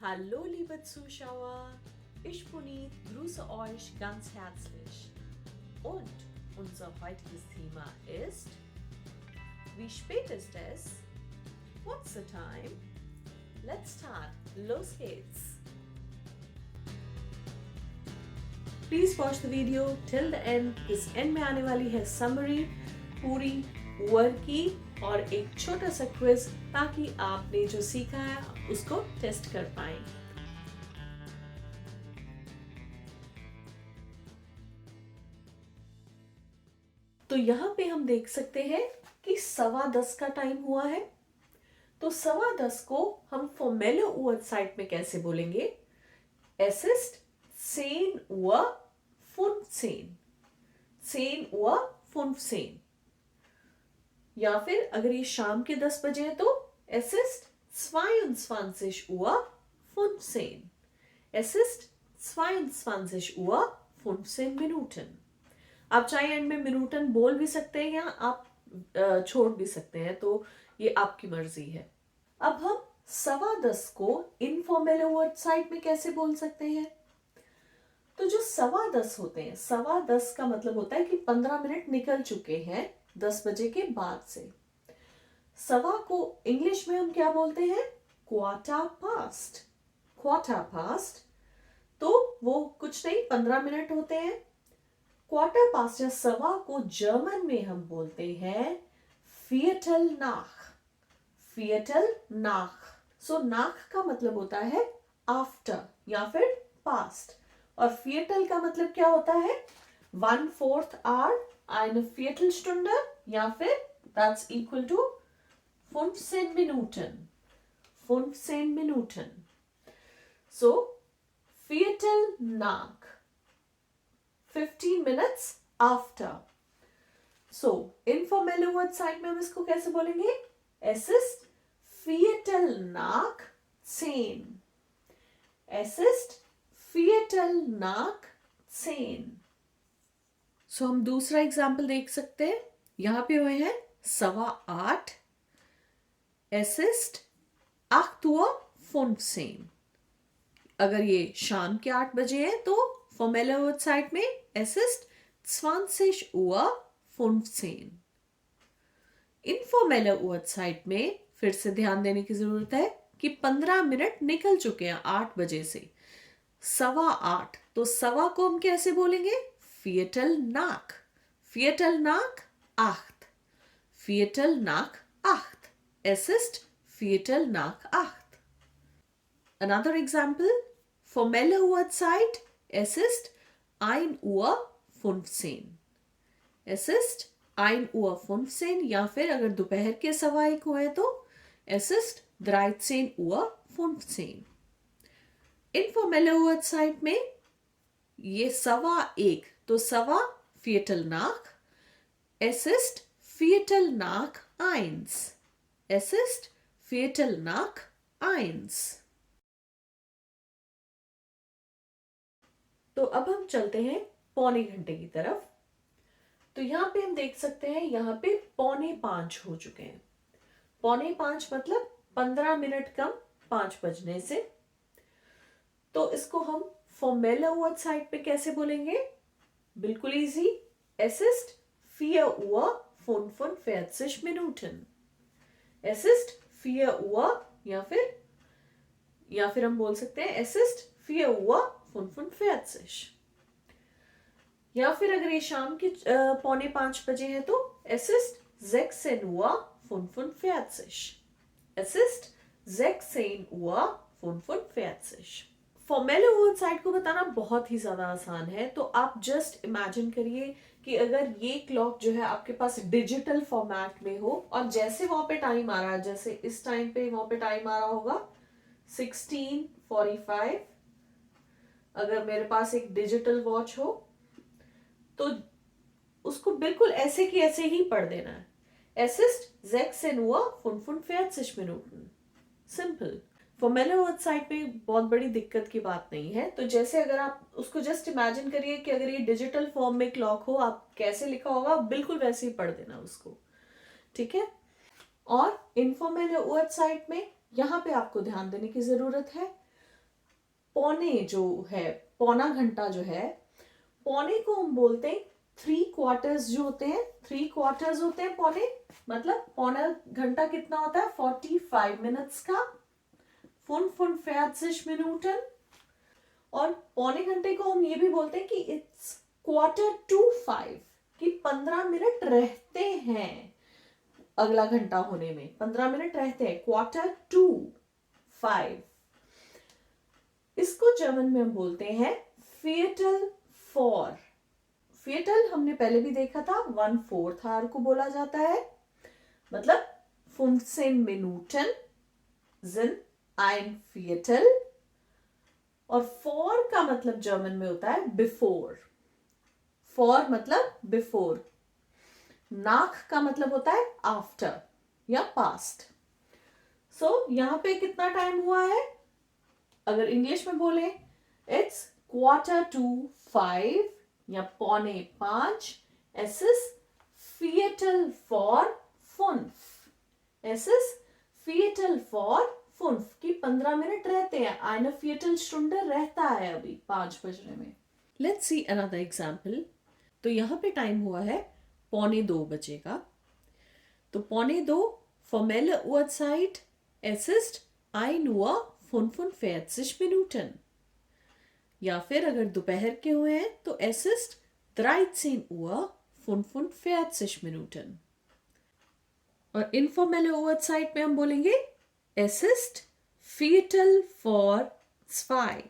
Hallo, liebe Zuschauer, ich begrüße euch ganz herzlich. Und unser heutiges Thema ist: Wie spät ist es? What's the time? Let's start. Los geht's. Please watch the video till the end. इस end में आने वाली है summary पूरी work की और एक छोटा सा क्विज, ताकि आपने जो सीखा है उसको टेस्ट कर पाएं। तो यहाँ पे हम देख सकते हैं कि 10:15 का टाइम हुआ है। तो 10:15 को हम फॉर्मेले साइड में कैसे बोलेंगे? Es ist 10:15. 10:15. या फिर अगर ये शाम के 10 बजे है तो es ist 22:15. Es ist 22:15. आप चाहे एंड में मिनूटन बोल भी सकते हैं या आप छोड़ भी सकते हैं, तो ये आपकी मर्जी है। अब हम 10:15 को इनफॉर्मल वर्ड साइड में कैसे बोल सकते हैं? तो जो 10:15 होते हैं, 10:15 का मतलब होता है कि 15 मिनट निकल चुके हैं 10 बजे के बाद से। सवा को इंग्लिश में हम क्या बोलते हैं? Quarter past. क्वार्टर पास्ट तो वो कुछ नहीं, 15 मिनट होते हैं। क्वार्टर पास्ट या सवा को जर्मन में हम बोलते हैं Viertel nach. Viertel nach. सो nach का मतलब होता है आफ्टर या फिर पास्ट, और Viertel का मतलब क्या होता है? 1/4 hour, eine Viertelstunde, या फिर that's equal to 15 Minuten. 15 Minuten. So Viertel nach. 15 minutes after. So informelle word side में हम इसको कैसे बोलेंगे? Es ist Viertel nach 10. Es ist Viertel nach 10. So हम दूसरा एग्जाम्पल देख सकते हैं। यहाँ पे हुए हैं 8:15. Es ist 8:15. अगर ये शाम के 8 बजे है तो फॉर्मल वर्ड साइड में es ist 20:15. Informal ward side में फिर से ध्यान देने की जरूरत है कि 15 मिनट निकल चुके हैं 8 बजे से। 8:15 तो सवा को हम कैसे बोलेंगे? Viertel nach. Viertel nach 8. Viertel nach 8. Es ist Viertel nach 8. Another example, formelle Uhrzeit, es ist 1:15. Es ist 1:15, या फिर अगर दोपहर के 1:15 हुए तो es ist 13:15. इनफॉर्मल Uhrzeit में ये 1:15 तो सवा Viertel nach. Es ist Viertel nach 1. Es ist Viertel nach 1. तो अब हम चलते हैं पौने घंटे की तरफ। तो यहाँ पे हम देख सकते हैं, यहाँ पे 4:45 हो चुके हैं। 4:45 मतलब 15 मिनट कम 5 बजने से। तो इसको हम फॉर्मल वर्ड साइड पे कैसे बोलेंगे? बिल्कुल easy. Es ist 4:45 Minuten. Es ist 4 Uhr, या फिर हम बोल सकते हैं es ist 4:45. या फिर अगर ये शाम के 4:45 बजे है तो es ist 16:45. Es ist 16:45. Formal ward side को बताना बहुत ही ज्यादा आसान है। तो आप जस्ट इमेजिन करिए कि अगर ये क्लॉक जो है आपके पास डिजिटल फॉर्मेट में हो, और जैसे वहां पे टाइम आ रहा है, जैसे इस टाइम पे वहां पे टाइम आ रहा होगा 16:45। अगर मेरे पास एक डिजिटल वॉच हो तो उसको बिल्कुल ऐसे की ऐसे ही पढ़ देना है। Es ist 16:45 Minuten. Simple. Formal ward side में बहुत बड़ी दिक्कत की बात नहीं है। तो जैसे अगर आप उसको जस्ट इमेजिन करिए कि अगर ये डिजिटल फॉर्म में क्लॉक हो, आप कैसे लिखा होगा बिल्कुल वैसे ही पढ़ देना उसको, ठीक है। और इनफॉर्मल वर्ड साइड में यहाँ पे आपको ध्यान देने की जरूरत है पौने जो है, पौना घंटा जो है, पौने को हम बोलते हैं 3/4 जो होते हैं, 3/4 होते हैं पौने, मतलब पौना घंटा कितना होता है 45 मिनट्स का, 45 मिनटन। और पौने घंटे को हम ये भी बोलते हैं कि इट्स 4:45, कि 15 मिनट रहते हैं अगला घंटा होने में, 15 मिनट रहते हैं, 4:45। इसको जर्मन में हम बोलते हैं Viertel vor। Viertel हमने पहले भी देखा था, 1/4 आवर को बोला जाता है, मतलब 15 Minuten sind ein Viertel। और for का मतलब जर्मन में होता है बिफोर। for मतलब बिफोर। nach का मतलब होता है आफ्टर या पास्ट। सो यहां पे कितना टाइम हुआ है, अगर इंग्लिश में बोले इट्स 4:45 या 4:45। Es ist Viertel vor 5। Es ist Viertel vor 5 की 15 मिनट रहते हैं, eine Viertelstunde रहता है अभी 5 बजने में। Let's see another example। तो यहाँ पे टाइम हुआ है 1:45 बजे का। तो 1:45 formelle Uhrzeit, es ist 1:45 Minuten। या फिर अगर दोपहर के हुए हैं तो es ist 13:45 Minuten। और इनफॉर्मल Uhrzeit में हम बोलेंगे es ist Viertel vor 2।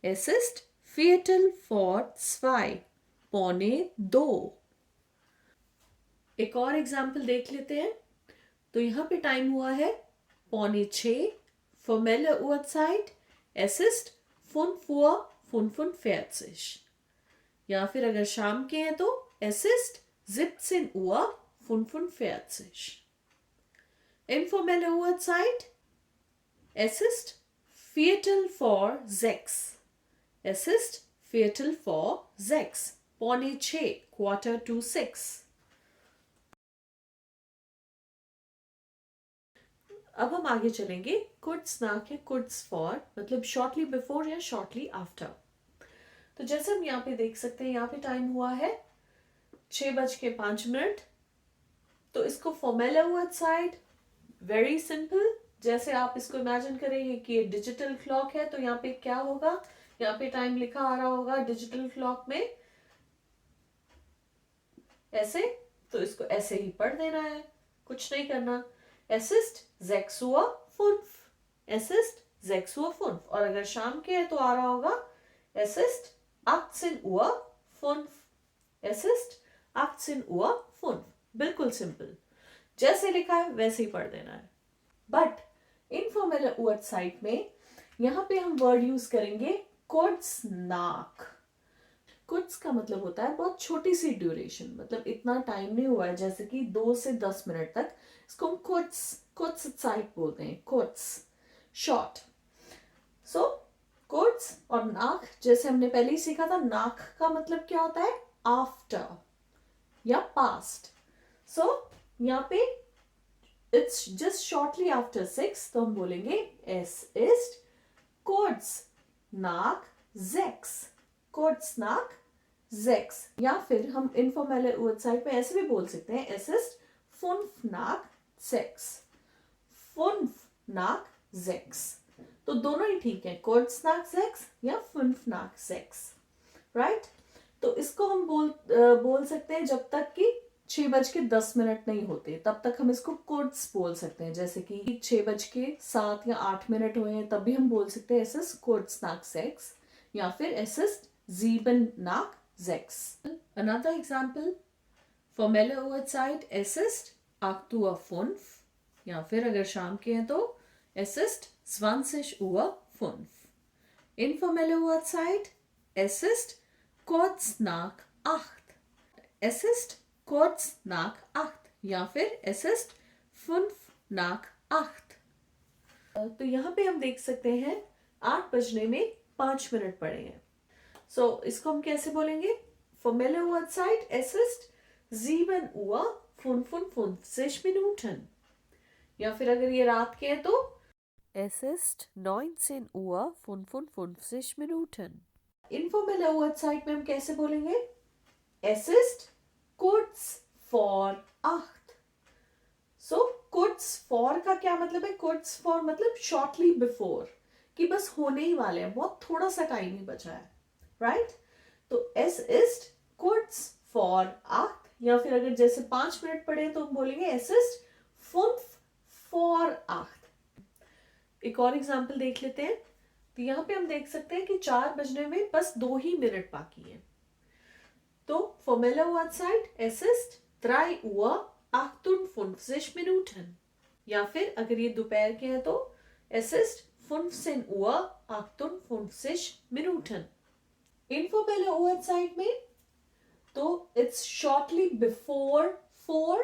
Es ist Viertel vor 2, 1:45। एक और एग्जाम्पल देख लेते हैं। तो यहाँ पे टाइम हुआ है 5:45, formelle Uhrzeit, es ist 5:45। या फिर अगर शाम के हैं तो es ist 17:45। Informelle Uhrzeit, es ist Viertel vor 6। Es ist Viertel vor 6, 5:45, 5:45। अब हम आगे चलेंगे kurz nach या kurz vor, मतलब शॉर्टली बिफोर या शॉर्टली आफ्टर। तो जैसे हम यहाँ पे देख सकते हैं, यहाँ पे टाइम हुआ है 6:05। तो इसको फॉर्मेला Uhrzeit, वेरी सिंपल। जैसे आप इसको इमेजिन करेंगे कि ये डिजिटल क्लॉक है, तो यहाँ पे क्या होगा, यहाँ पे टाइम लिखा आ रहा होगा डिजिटल क्लॉक में ऐसे, तो इसको ऐसे ही पढ़ देना है, कुछ नहीं करना। Es ist 6:05। Es ist 6:05। और अगर शाम के है तो आ रहा होगा Es ist 18:05। Es ist 18:05। बिल्कुल सिंपल, जैसे लिखा है वैसे ही पढ़ देना है। बट इनफॉर्मल Uhrzeit में यहां पे हम वर्ड यूज करेंगे kurz nach। कुछ का मतलब होता है बहुत छोटी सी ड्यूरेशन, मतलब इतना टाइम नहीं हुआ है, जैसे कि 2 से 10 मिनट तक, इसको हम कुछ साइट बोलते हैं, कुछ शॉर्ट। सो कुछ और नाक, जैसे हमने पहले ही सीखा था, नाक का मतलब क्या होता है आफ्टर या पास्ट। सो यहाँ पे इट्स जस्ट शॉर्टली आफ्टर 6, तो हम बोलेंगे es ist kurz nach 6, kurz nach 6। या फिर हम इनफॉर्मल Uhrzeit पे ऐसे भी बोल सकते हैं es ist 5:05, 5:05। तो दोनों ही ठीक है, kurz nach 6 या 5:05, राइट। तो इसको हम बोल सकते हैं जब तक कि 6:10 नहीं होते, तब तक हम इसको kurz बोल सकते हैं। जैसे कि 6:07 या 8 हुए हैं, तब भी हम बोल सकते हैं es ist kurz nach 6, या फिर es ist 7:06। Another example, formelle Uhrzeit, es ist 8:05। या फिर अगर शाम के हैं तो es ist 20:05। Informelle Uhrzeit, es ist kurz nach 8। Es ist kurz nach 8, या फिर es ist 5:05। तो यहाँ पे हम देख सकते हैं 8 बजने में 5 मिनट पड़े हैं। सो इसको हम कैसे बोलेंगे, formelle Uhrzeit, es ist 7:55 Minuten। या फिर अगर ये रात के हैं तो Es ist 19 Uhr 55 Minuten. Informelle Uhrzeit में हम कैसे बोलेंगे? Es ist kurz vor 8. So kurz vor का क्या मतलब है? Kurz vor मतलब shortly before, कि बस होने ही वाले हैं, बहुत थोड़ा सा टाइम ही बचा है, राइट? तो es ist kurz vor 8, या फिर अगर जैसे 5 मिनट पड़े तो हम बोलेंगे es ist 5 vor 8. एक और एग्जाम्पल देख लेते हैं. तो यहाँ पे हम देख सकते हैं कि 4 बजने में बस 2 ही मिनट बाकी हैं. तो formelle Uhrzeit, es ist 3 Uhr 58 Minuten. या फिर अगर ये दोपहर के हैं तो es ist 15 Uhr 58 Minuten. Informelle Uhrzeit में तो it's shortly before 4.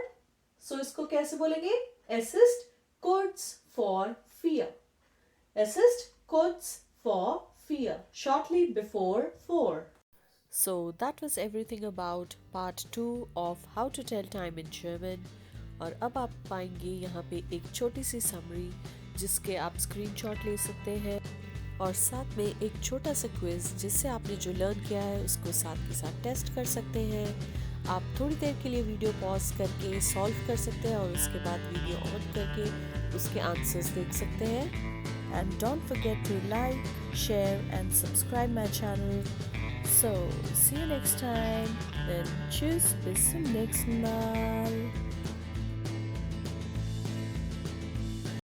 So इसको कैसे बोलेंगे? Es ist kurz vor 4. Es ist kurz vor 4. Shortly before 4. So that was everything about part 2 of how to tell time in German. और अब आप पाएंगे यहाँ पे एक छोटी सी समरी जिसके आप स्क्रीनशॉट ले सकते हैं, और साथ में एक छोटा सा क्विज जिससे आपने जो लर्न किया है उसको साथ के साथ टेस्ट कर सकते हैं. आप थोड़ी देर के लिए वीडियो पॉज करके सॉल्व कर सकते हैं और उसके बाद वीडियो ऑन करके उसके आंसर्स देख सकते हैं. And don't forget to like, share and subscribe my channel. So, see you next time. Then tschüss, bis zum nächsten Mal.